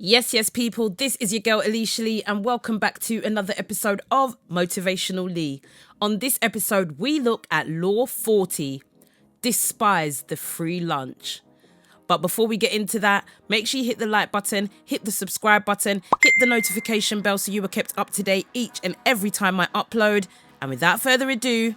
Yes, people, this is your girl Aleisha Lee and welcome back to another episode of Motivational Lee. On this episode, we look at Law 40, Despise the free lunch. But before we get into that, make sure you hit the like button, hit the subscribe button, hit the notification bell so you are kept up to date each and every time I upload. And without further ado,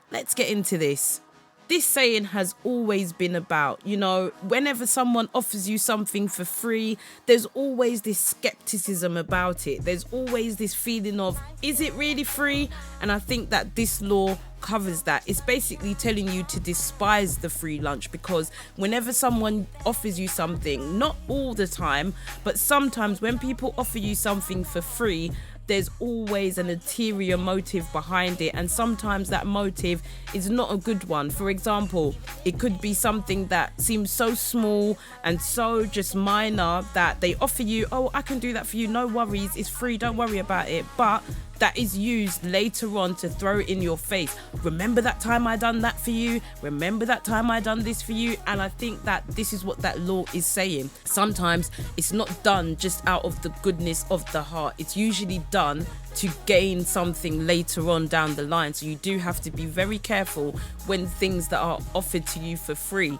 let's get into this. This saying has always been about, whenever someone offers you something for free, there's always this skepticism about it. There's always this feeling of, is it really free? And I think that this law covers that. It's basically telling you to despise the free lunch, because whenever someone offers you something, not all the time, but sometimes when people offer you something for free, there's always an ulterior motive behind it, and sometimes that motive is not a good one. For example, it could be something that seems so small and so just minor that they offer you, oh, I can do that for you, no worries, it's free, don't worry about it, but that is used later on to throw it in your face. Remember that time I done that for you? Remember that time I done this for you? And I think that this is what that law is saying. Sometimes it's not done just out of the goodness of the heart. It's usually done to gain something later on down the line. So you do have to be very careful when things that are offered to you for free.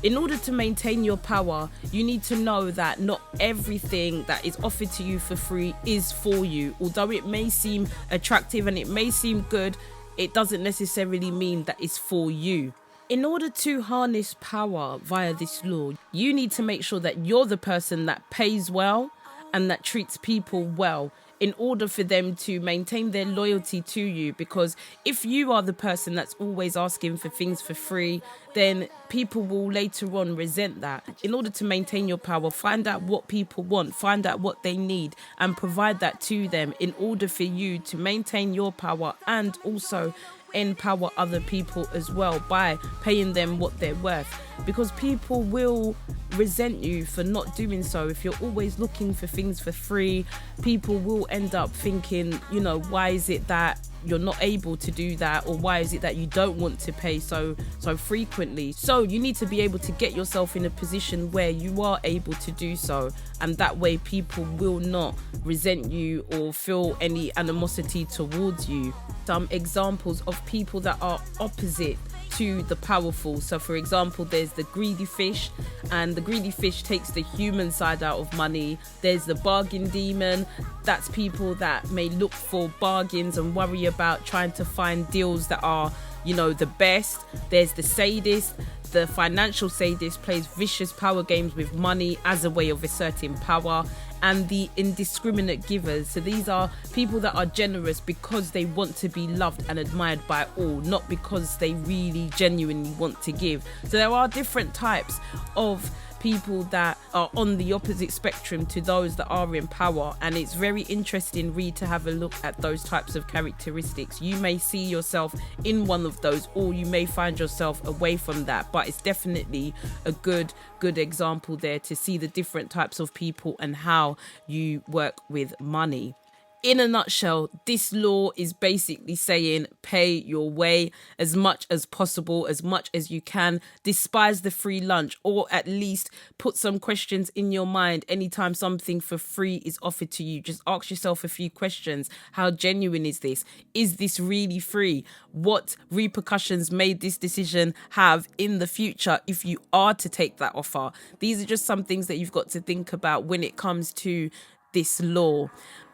In order to maintain your power, you need to know that not everything that is offered to you for free is for you. Although it may seem attractive and it may seem good, it doesn't necessarily mean that it's for you. In order to harness power via this law, you need to make sure that you're the person that pays well and that treats people well, in order for them to maintain their loyalty to you. Because if you are the person that's always asking for things for free, then people will later on resent that. In order to maintain your power, find out what people want, find out what they need, and provide that to them in order for you to maintain your power and also empower other people as well by paying them what they're worth. Because people will resent you for not doing so. If you're always looking for things for free, people will end up thinking, why is it that you're not able to do that, or why is it that you don't want to pay so frequently? So you need to be able to get yourself in a position where you are able to do so, and that way people will not resent you or feel any animosity towards you. Some examples of people that are opposite to the powerful. So for example, there's the greedy fish, and the greedy fish takes the human side out of money. There's the bargain demon. That's people that may look for bargains and worry about trying to find deals that are, the best. There's the sadist. The financial sadist plays vicious power games with money as a way of asserting power. And the indiscriminate givers. So these are people that are generous because they want to be loved and admired by all, not because they really genuinely want to give. So there are different types of people that are on the opposite spectrum to those that are in power, and it's very interesting to have a look at those types of characteristics. You may see yourself in one of those, or you may find yourself away from that, but it's definitely a good example there to see the different types of people and how you work with money. In a nutshell, this law is basically saying pay your way as much as possible, as much as you can. Despise the free lunch, or at least put some questions in your mind anytime something for free is offered to you. Just ask yourself a few questions. How genuine is this? Is this really free? What repercussions may this decision have in the future if you are to take that offer? These are just some things that you've got to think about when it comes to this law.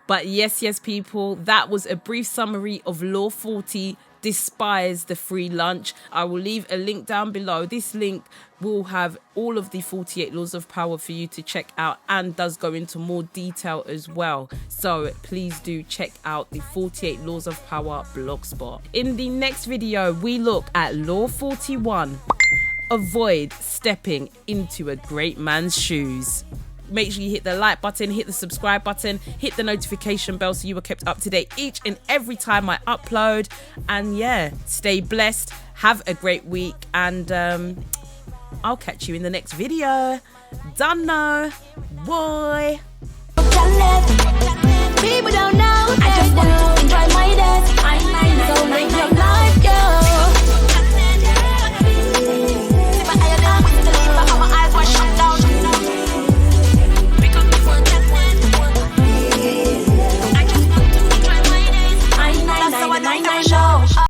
But yes, people, that was a brief summary of Law 40, Despise the free lunch. I will leave a link down below. This link will have all of the 48 laws of power for you to check out, and does go into more detail as well. So please do check out the 48 laws of power blogspot. In the next video, we look at Law 41, avoid stepping into a great man's shoes. Make sure you hit the like button, hit the subscribe button, hit the notification bell so you are kept up to date each and every time I upload. And stay blessed, have a great week, and I'll catch you in the next video. Done now, boy.